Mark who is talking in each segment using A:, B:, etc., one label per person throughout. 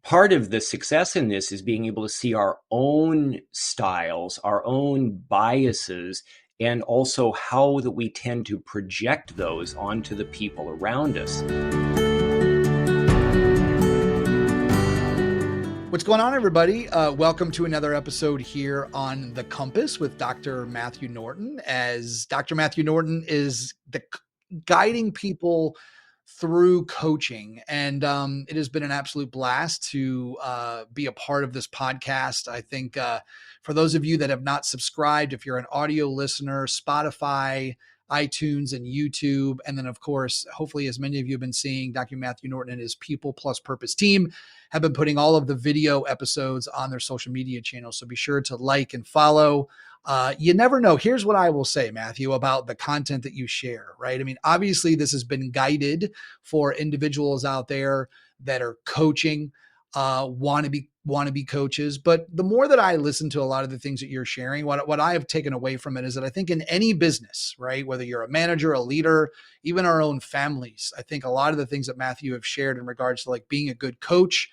A: part of the success in this is being able to see our own styles, our own biases, and also how that we tend to project those onto the people around us.
B: What's going on, everybody? Welcome to another episode here on The Compass with Dr. Matthew Norton, as Dr. Matthew Norton is guiding people through coaching. And it has been an absolute blast to be a part of this podcast. I think for those of you that have not subscribed, if you're an audio listener, Spotify, iTunes, and YouTube. And then, of course, hopefully, as many of you have been seeing, Dr. Matthew Norton and his People Plus Purpose team have been putting all of the video episodes on their social media channels. So be sure to like and follow. You never know. Here's what I will say, Matthew, about the content that you share, right? I mean, obviously, this has been guided for individuals out there that are coaching, want to be coaches. But the more that I listen to a lot of the things that you're sharing, what I have taken away from it is that I think in any business, right, whether you're a manager, a leader, even our own families, I think a lot of the things that Matthew have shared in regards to like being a good coach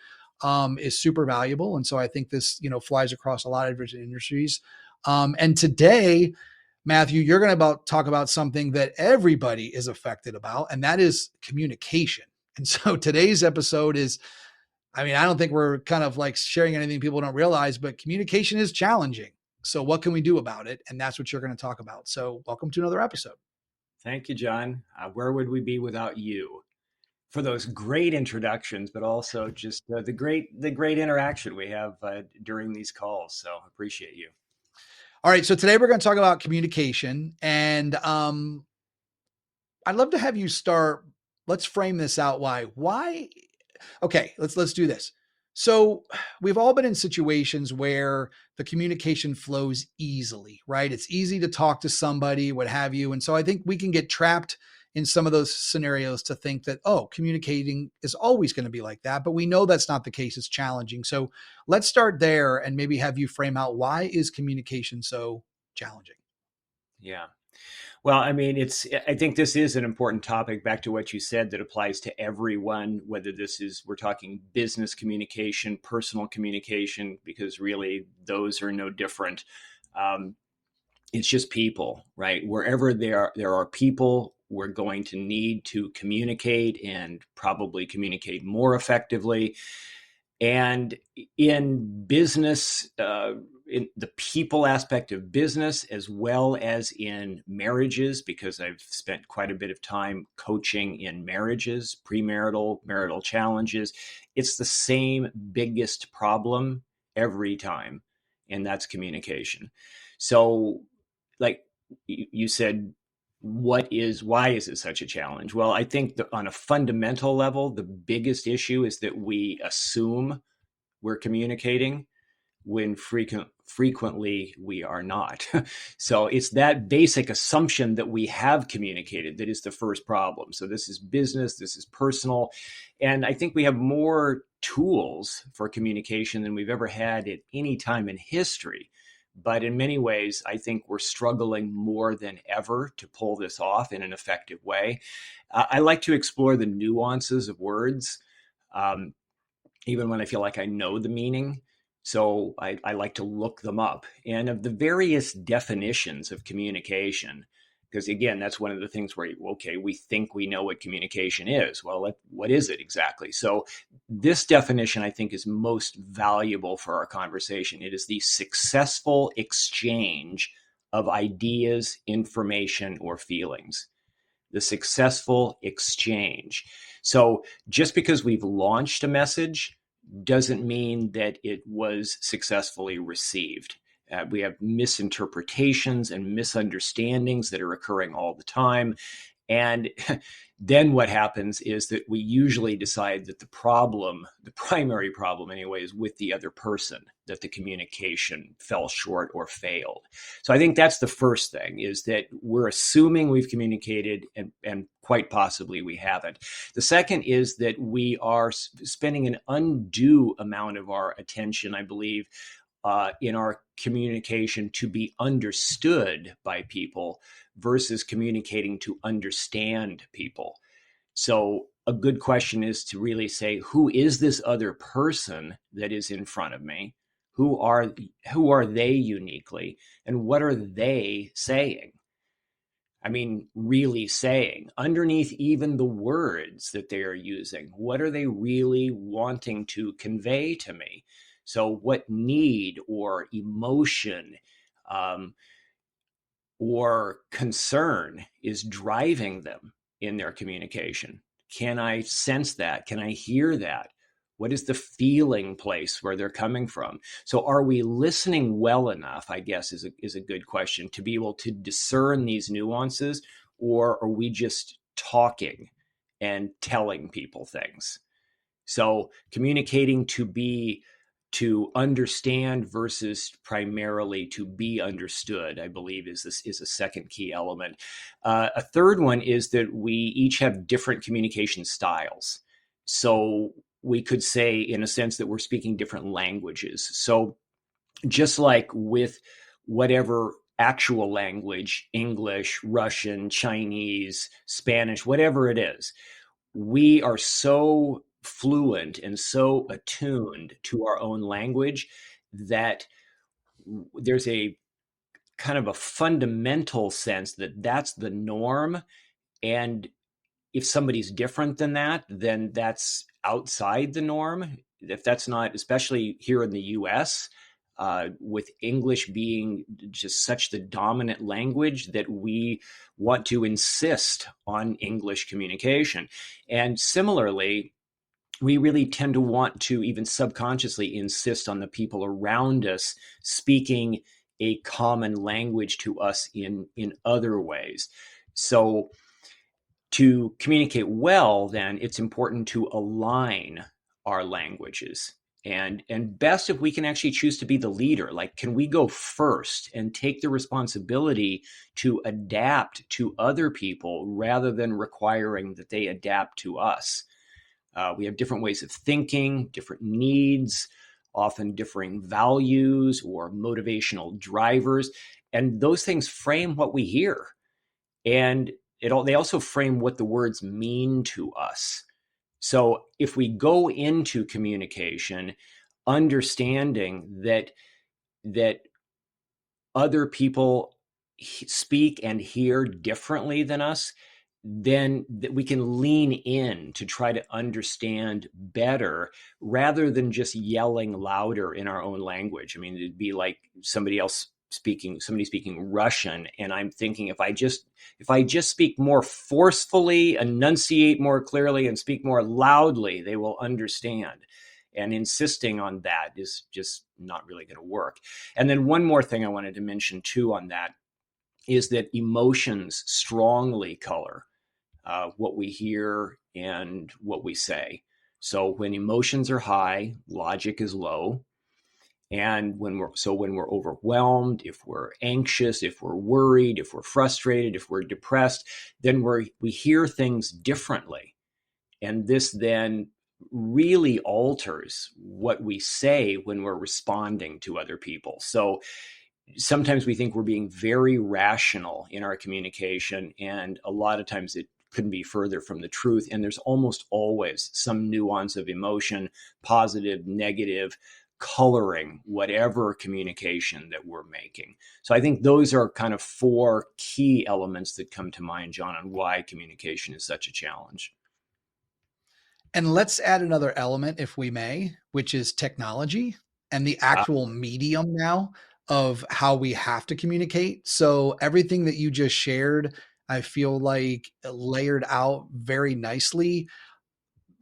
B: is super valuable. And so I think this, flies across a lot of different industries. And today, Matthew, you're going to talk about something that everybody is affected about, and that is communication. And so today's episode is, I don't think we're kind of like sharing anything people don't realize, but communication is challenging. So what can we do about it? And that's what you're going to talk about. So welcome to another episode.
A: Thank you, John. Where would we be without you for those great introductions, but also just the great interaction we have during these calls. So appreciate you.
B: All right. So today we're going to talk about communication, and I'd love to have you start. Let's frame this out. Why? Okay, let's do this. So we've all been in situations where the communication flows easily, right? It's easy to talk to somebody, what have you. And so I think we can get trapped in some of those scenarios to think that, communicating is always going to be like that. But we know that's not the case. It's challenging. So let's start there and maybe have you frame out, why is communication so challenging?
A: Yeah. Well, I think this is an important topic, back to what you said, that applies to everyone, whether we're talking business communication, personal communication, because really those are no different. It's just people, right? Wherever there are people, we're going to need to communicate, and probably communicate more effectively. And in business, in the people aspect of business, as well as in marriages, because I've spent quite a bit of time coaching in marriages, premarital, marital challenges, it's the same biggest problem every time, and that's communication. So, like you said, why is it such a challenge? Well, I think that on a fundamental level, the biggest issue is that we assume we're communicating when frequently we are not. So it's that basic assumption that we have communicated that is the first problem. So this is business, this is personal. And I think we have more tools for communication than we've ever had at any time in history. But in many ways, I think we're struggling more than ever to pull this off in an effective way. I like to explore the nuances of words, even when I feel like I know the meaning. So I like to look them up. And of the various definitions of communication, because again, that's one of the things where, we think we know what communication is. Well, what is it exactly? So this definition, I think, is most valuable for our conversation. It is the successful exchange of ideas, information, or feelings. The successful exchange. So just because we've launched a message doesn't mean that it was successfully received. We have misinterpretations and misunderstandings that are occurring all the time. And then what happens is that we usually decide that the primary problem anyway, is with the other person, that the communication fell short or failed. So I think that's the first thing, is that we're assuming we've communicated, and quite possibly we haven't. The second is that we are spending an undue amount of our attention, I believe, in our communication to be understood by people versus communicating to understand people. So a good question is to really say, who is this other person that is in front of me? Who are who are they uniquely, and what are they saying? I mean, really saying underneath even the words that they are using, what are they really wanting to convey to me? So, what need or emotion um, or concern is driving them in their communication? Can I sense that? Can I hear that? What is the feeling place where they're coming from? So, are we listening well enough? I guess is a good question to be able to discern these nuances, or are we just talking and telling people things? So communicating to understand versus primarily to be understood, I believe, is a second key element. A third one is that we each have different communication styles. So we could say, in a sense, that we're speaking different languages. So just like with whatever actual language, English, Russian, Chinese, Spanish, whatever it is, we are so fluent and so attuned to our own language that there's a kind of a fundamental sense that that's the norm. And if somebody's different than that, then that's outside the norm. If that's not, especially here in the US, with English being just such the dominant language that we want to insist on English communication. And similarly, we really tend to want to even subconsciously insist on the people around us speaking a common language to us in other ways. So to communicate well, then it's important to align our languages. And best if we can actually choose to be the leader. Like, can we go first and take the responsibility to adapt to other people rather than requiring that they adapt to us? We have different ways of thinking, different needs, often differing values or motivational drivers, and those things frame what we hear. And they also frame what the words mean to us. So if we go into communication understanding that other people speak and hear differently than us, then that we can lean in to try to understand better rather than just yelling louder in our own language. I mean, it'd be like somebody speaking Russian, and I'm thinking if I just speak more forcefully, enunciate more clearly, and speak more loudly, they will understand. And insisting on that is just not really going to work. And then one more thing I wanted to mention too on that is that emotions strongly color what we hear and what we say. So when emotions are high, logic is low. And when we're overwhelmed, if we're anxious, if we're worried, if we're frustrated, if we're depressed, then we hear things differently. And this then really alters what we say when we're responding to other people. So sometimes we think we're being very rational in our communication, and a lot of times it couldn't be further from the truth. And there's almost always some nuance of emotion, positive, negative, coloring whatever communication that we're making. So I think those are kind of four key elements that come to mind, John, on why communication is such a challenge.
B: And let's add another element, if we may, which is technology and the
A: Uh,
B: actual medium now of how we have to communicate. So everything that you just shared, I feel like layered out very nicely,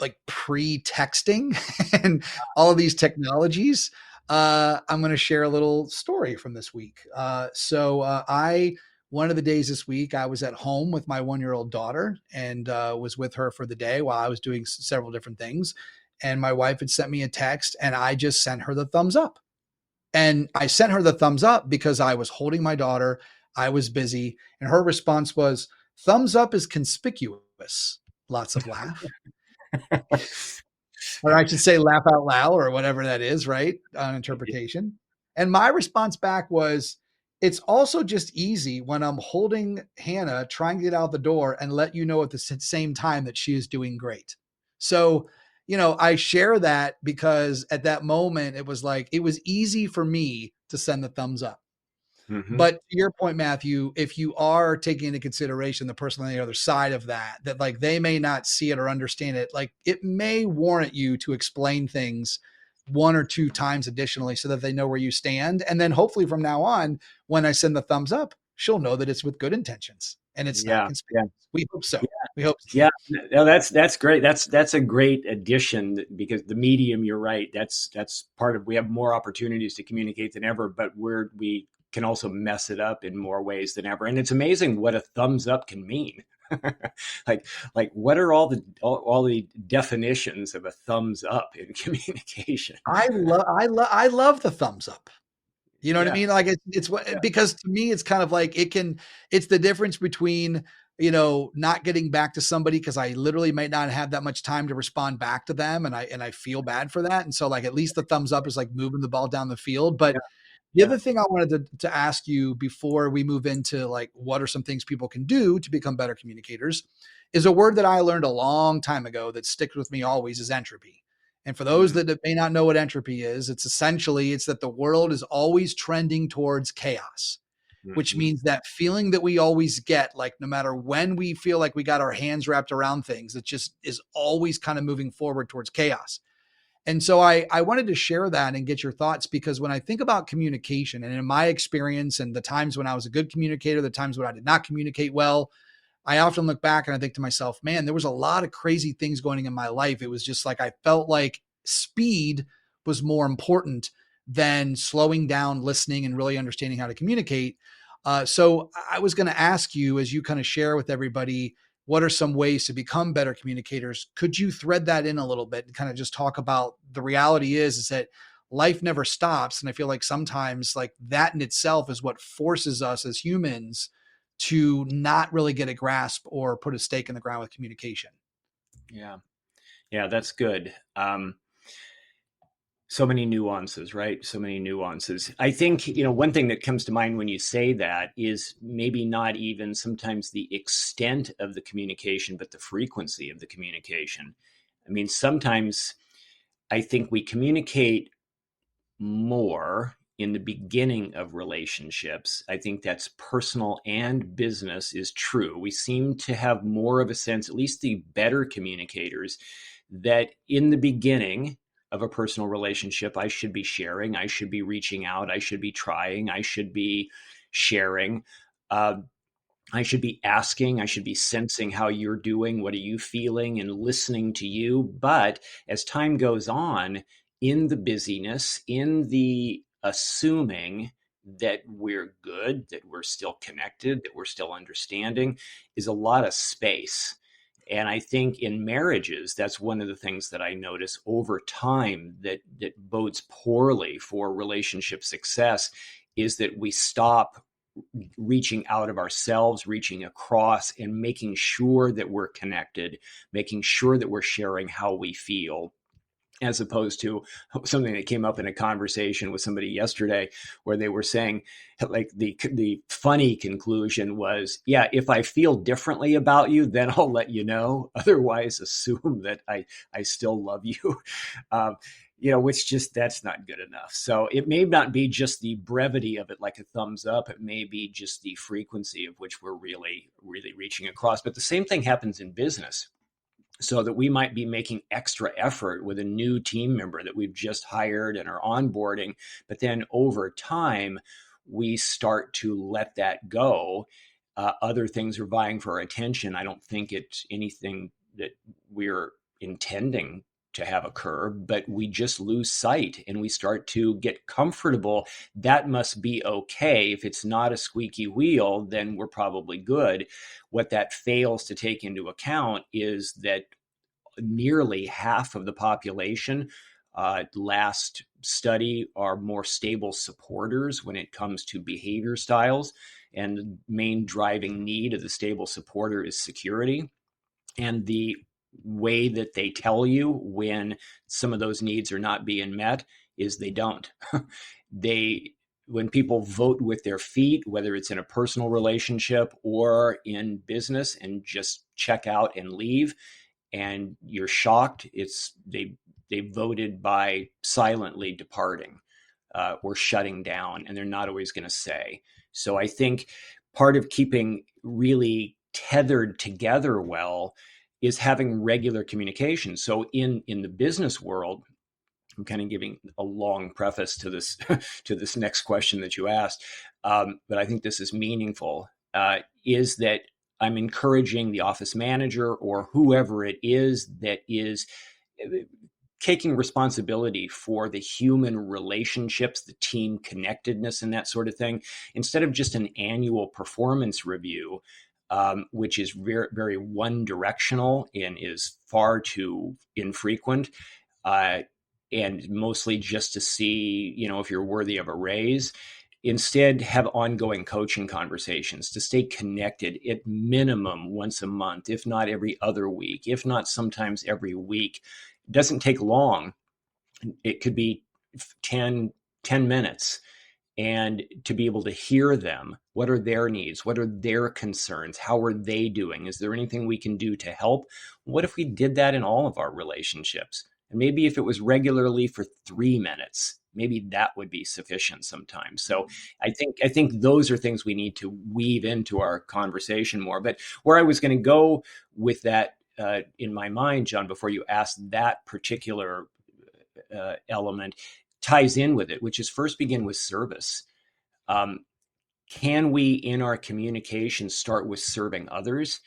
B: like pre-texting and all of these technologies. I'm going to share a little story from this week. I one of the days this week, I was at home with my 1-year-old daughter and was with her for the day while I was doing several different things. And my wife had sent me a text, and I just sent her the thumbs up. And I sent her the thumbs up because I was holding my daughter. I was busy, and her response was, "Thumbs up is conspicuous." Lots of laugh, or I should say laugh out loud or whatever that is, right? On interpretation. And my response back was, It's also just easy when I'm holding Hannah, trying to get out the door and let you know at the same time that she is doing great. So, I share that because at that moment, it was like, it was easy for me to send the thumbs up.
A: Hmm.
B: But to your point, Matthew, if you are taking into consideration the person on the other side of that, that like they may not see it or understand it, like it may warrant you to explain things one or two times additionally so that they know where you stand. And then hopefully from now on, when I send the thumbs up, she'll know that it's with good intentions and it's not
A: Yeah, yeah,
B: conspicuous. We hope so. We hope so.
A: yeah. No, that's great. That's a great addition because the medium. You're right. That's part of. We have more opportunities to communicate than ever, but we can also mess it up in more ways than ever. And it's amazing what a thumbs up can mean. like what are all the definitions of a thumbs up in communication?
B: I love the thumbs up. You know what I
A: Yeah,
B: mean? Like it's
A: yeah,
B: what, because to me it's kind of like it's the difference between, not getting back to somebody because I literally might not have that much time to respond back to them and I feel bad for that. And so like at least the thumbs up is like moving the ball down the field. But
A: yeah,
B: the
A: yeah.
B: other thing I wanted to ask you before we move into like what are some things people can do to become better communicators is a word that I learned a long time ago that sticks with me always is entropy. And for those
A: Mm,
B: that may not know what entropy is, it's that the world is always trending towards chaos, which
A: hmm.
B: means that feeling that we always get, like no matter when we feel like we got our hands wrapped around things, it just is always kind of moving forward towards chaos. And so I wanted to share that and get your thoughts because when I think about communication and in my experience and the times when I was a good communicator, the times when I did not communicate well, I often look back and I think to myself, man, there was a lot of crazy things going on in my life. It was just like I felt like speed was more important than slowing down, listening, and really understanding how to communicate. So I was going to ask you, as you kind of share with everybody, what are some ways to become better communicators? Could you thread that in a little bit and kind of just talk about the reality is that life never stops. And I feel like sometimes like that in itself is what forces us as humans to not really get a grasp or put a stake in the ground with communication.
A: Yeah, yeah. That's good. So many nuances, right? So many nuances. I think, one thing that comes to mind when you say that is maybe not even sometimes the extent of the communication, but the frequency of the communication. I mean, sometimes I think we communicate more in the beginning of relationships. I think that's personal and business is true. We seem to have more of a sense, at least the better communicators, that in the beginning of a personal relationship, I should be sharing, I should be reaching out, I should be trying, I should be sharing. Uh, I should be asking, I should be sensing how you're doing, what are you feeling, and listening to you. But as time goes on, in the busyness, in the assuming that we're good, that we're still connected, that we're still understanding, is a lot of space. And I think in marriages, that's one of the things that I notice over time that bodes poorly for relationship success is that we stop reaching out of ourselves, reaching across, and making sure that we're connected, making sure that we're sharing how we feel. As opposed to something that came up in a conversation with somebody yesterday, where they were saying, like the funny conclusion was, "Yeah, if I feel differently about you, then I'll let you know. Otherwise, assume that I still love you." Um, which just that's not good enough. So it may not be just the brevity of it, like a thumbs up. It may be just the frequency of which we're really, really reaching across. But the same thing happens in business. So that we might be making extra effort with a new team member that we've just hired and are onboarding. But then over time, we start to let that go. Other things are vying for our attention. I don't think it's anything that we're intending to have occur, but we just lose sight and we start to get comfortable. That must be okay. If it's not a squeaky wheel, then we're probably good. What that fails to take into account is that nearly half of the population, last study, are more stable supporters when it comes to behavior styles. And the main driving need of the stable supporter is security. And the way that they tell you when some of those needs are not being met is they don't. they when people vote with their feet, whether it's in a personal relationship or in business, and just check out and leave, and you're shocked, it's they voted by silently departing or shutting down, and they're not always going to say. So I think part of keeping really tethered together well is having regular communication. So in the business world, I'm kind of giving a long preface to this to this next question that you asked, but I think this is meaningful. Is that I'm encouraging the office manager or whoever it is that is taking responsibility for the human relationships, the team connectedness, and that sort of thing, instead of just an annual performance review, which is very, very one directional and is far too infrequent. And mostly just to see, if you're worthy of a raise. Instead, have ongoing coaching conversations to stay connected at minimum once a month, if not every other week, if not sometimes every week. It doesn't take long. It could be 10 minutes, and to be able to hear them. What are their needs? What are their concerns? How are they doing? Is there anything we can do to help? What if we did that in all of our relationships? And maybe if it was regularly for 3 minutes, maybe that would be sufficient sometimes. So I think those are things we need to weave into our conversation more. But where I was going to go with that in my mind, John, before you asked that particular element, ties in with it, which is first begin with service. Um, can we, in our communication, start with serving others?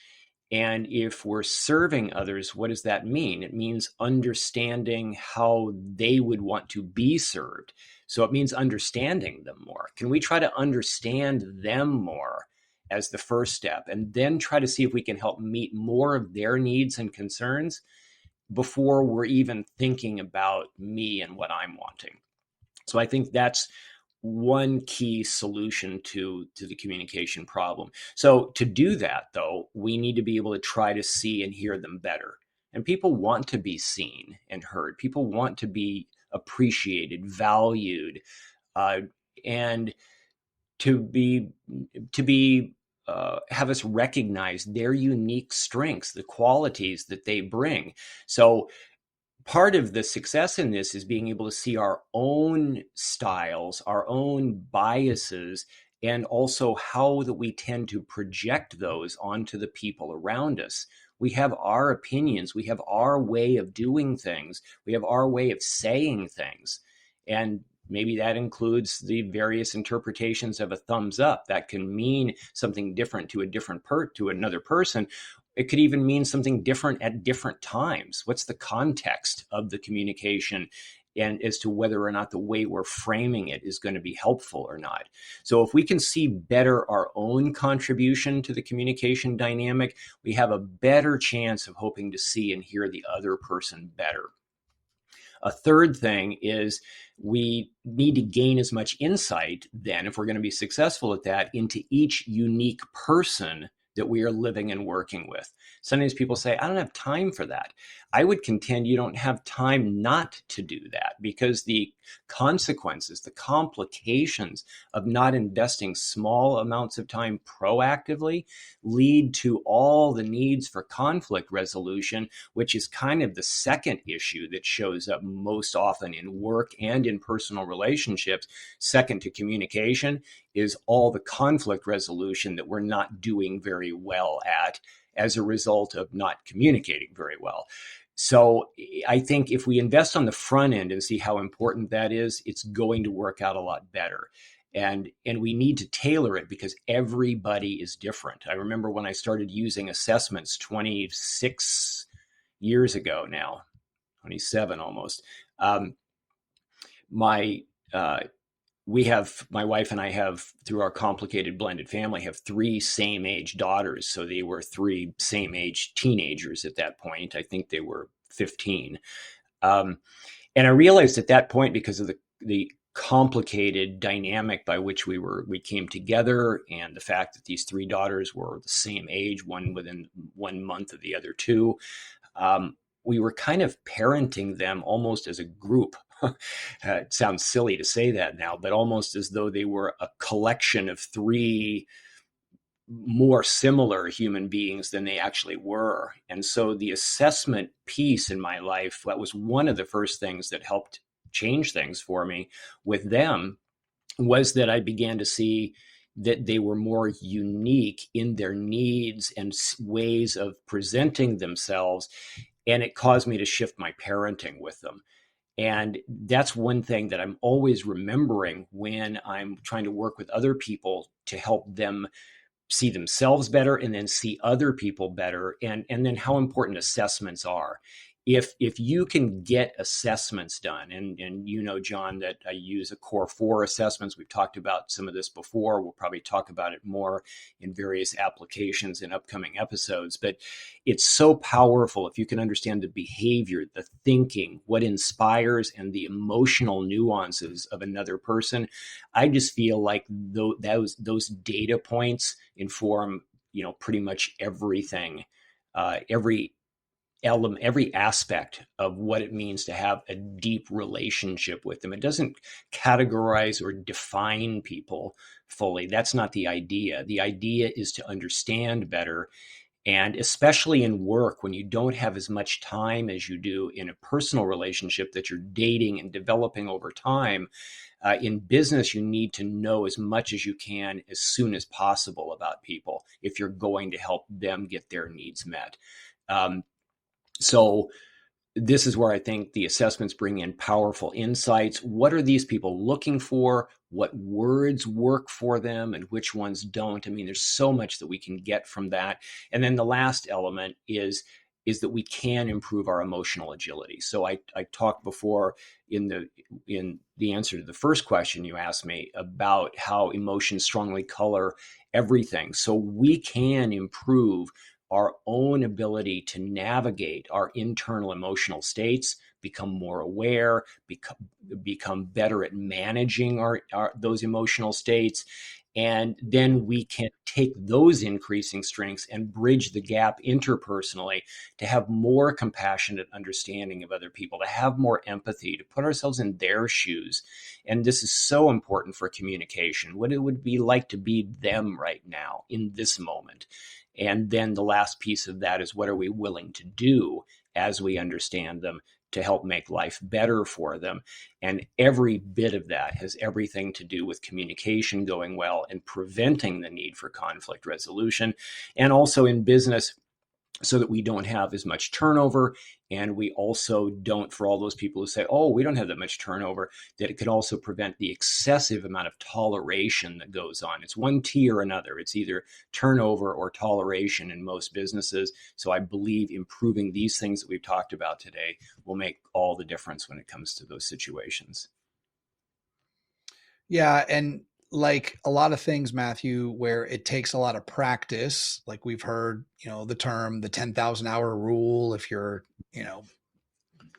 A: And if we're serving others, what does that mean? It means understanding how they would want to be served. So it means understanding them more. Can we try to understand them more as the first step, and then try to see if we can help meet more of their needs and concerns before we're even thinking about me and what I'm wanting? So I think that's one key solution to the communication problem. So to do that, though, we need to be able to try to see and hear them better. And people want to be seen and heard. People want to be appreciated, valued, uh, and to be have us recognize their unique strengths, the qualities that they bring. So part of the success in this is being able to see our own styles, our own biases, and also how that we tend to project those onto the people around us. We have our opinions, we have our way of doing things, we have our way of saying things. And maybe that includes the various interpretations of a thumbs up. That can mean something different to to another person. It could even mean something different at different times. What's the context of the communication, and as to whether or not the way we're framing it is going to be helpful or not? So if we can see better our own contribution to the communication dynamic, we have a better chance of hoping to see and hear the other person better. A third thing is we need to gain as much insight then, if we're going to be successful at that, into each unique person that we are living and working with. Sometimes people say, I don't have time for that. I would contend you don't have time not to do that, because the consequences, the complications of not investing small amounts of time proactively lead to all the needs for conflict resolution, which is kind of the second issue that shows up most often in work and in personal relationships. Second to communication is all the conflict resolution that we're not doing very well at as a result of not communicating very well. So I think if we invest on the front end and see how important that is, it's going to work out a lot better. And we need to tailor it because everybody is different. I remember when I started using assessments 26 years ago now, 27 almost. My my wife and I have, through our complicated blended family, have three same age daughters. So they were three same age teenagers at that point. I think they were 15. And I realized at that point, because of the complicated dynamic by which we came together, and the fact that these three daughters were the same age, one within 1 month of the other two, we were kind of parenting them almost as a group. It sounds silly to say that now, but almost as though they were a collection of three more similar human beings than they actually were. And so the assessment piece in my life, that was one of the first things that helped change things for me with them, was that I began to see that they were more unique in their needs and ways of presenting themselves. And it caused me to shift my parenting with them. And that's one thing that I'm always remembering when I'm trying to work with other people to help them see themselves better and then see other people better, and then how important assessments are. If you can get assessments done, and you know, John, that I use a core 4 assessments. We've talked about some of this before. We'll probably talk about it more in various applications in upcoming episodes, but it's so powerful if you can understand the behavior, the thinking, what inspires, and the emotional nuances of another person. I just feel like those data points inform, pretty much everything, every element, every aspect of what it means to have a deep relationship with them. It doesn't categorize or define people fully. That's not the idea. The idea is to understand better. And especially in work, when you don't have as much time as you do in a personal relationship that you're dating and developing over time, in business, you need to know as much as you can as soon as possible about people if you're going to help them get their needs met. Um, so this is where I think the assessments bring in powerful insights. What are these people looking for? What words work for them and which ones don't? I mean, there's so much that we can get from that. And then the last element is that we can improve our emotional agility. So I talked before in the answer to the first question you asked me about how emotions strongly color everything. So we can improve our own ability to navigate our internal emotional states, become more aware, become better at managing those emotional states. And then we can take those increasing strengths and bridge the gap interpersonally to have more compassionate understanding of other people, to have more empathy, to put ourselves in their shoes. And this is so important for communication, what it would be like to be them right now in this moment. And then the last piece of that is, what are we willing to do as we understand them to help make life better for them? And every bit of that has everything to do with communication going well and preventing the need for conflict resolution. And also in business, so that we don't have as much turnover. And we also don't, for all those people who say, oh, we don't have that much turnover, that it could also prevent the excessive amount of toleration that goes on. It's one T or another. It's either turnover or toleration in most businesses. So I believe improving these things that we've talked about today will make all the difference when it comes to those situations.
B: Yeah, and like a lot of things, Matthew, where it takes a lot of practice, like we've heard, the term the 10,000 hour rule, if you're,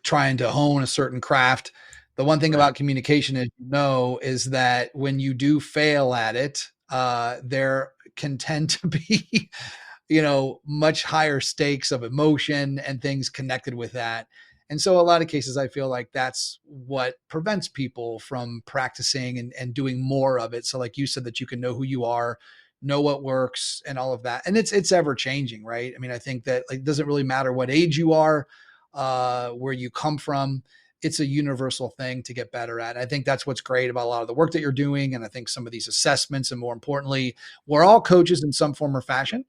B: trying to hone a certain craft. The one thing
A: Right.
B: about communication is that when you do fail at it, there can tend to be, much higher stakes of emotion and things connected with that. And so a lot of cases, I feel like that's what prevents people from practicing and doing more of it. So like you said, that you can know who you are, know what works and all of that. And it's ever changing, right? I mean, I think that like, it doesn't really matter what age you are, where you come from. It's a universal thing to get better at. I think that's what's great about a lot of the work that you're doing. And I think some of these assessments, and more importantly, we're all coaches in some form or fashion.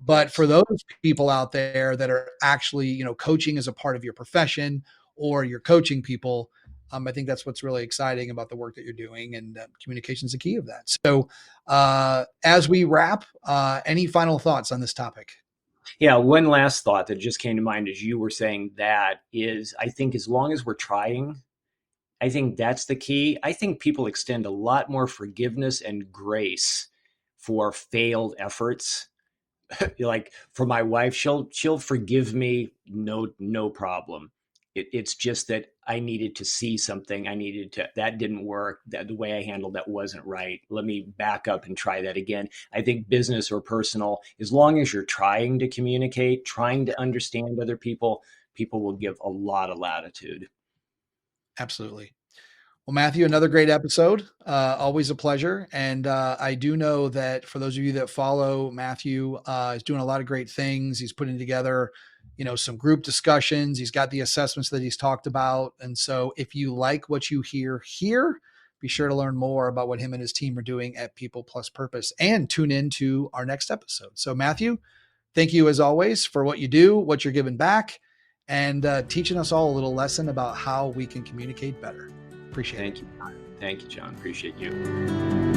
B: But for
A: Yes.
B: those people out there that are actually, coaching as a part of your profession, or you're coaching people, I think that's what's really exciting about the work that you're doing, and communication is the key of that. So, as we wrap, any final thoughts on this topic?
A: Yeah, one last thought that just came to mind as you were saying that is, I think as long as we're trying, I think that's the key. I think people extend a lot more forgiveness and grace for failed efforts. Like for my wife, she'll forgive me, no problem. It's just that I needed to see something. I needed to, that didn't work. That the way I handled that wasn't right. Let me back up and try that again. I think business or personal, as long as you're trying to communicate, trying to understand other people, people will give a lot of latitude.
B: Absolutely. Well, Matthew, another great episode. Always a pleasure. And I do know that for those of you that follow Matthew, he's doing a lot of great things. He's putting together, some group discussions. He's got the assessments that he's talked about. And so if you like what you hear here, be sure to learn more about what him and his team are doing at People Plus Purpose and tune in to our next episode. So, Matthew, thank you as always for what you do, what you're giving back, and teaching us all a little lesson about how we can communicate better. Appreciate it.
A: Thank you. Thank you, John. Appreciate you.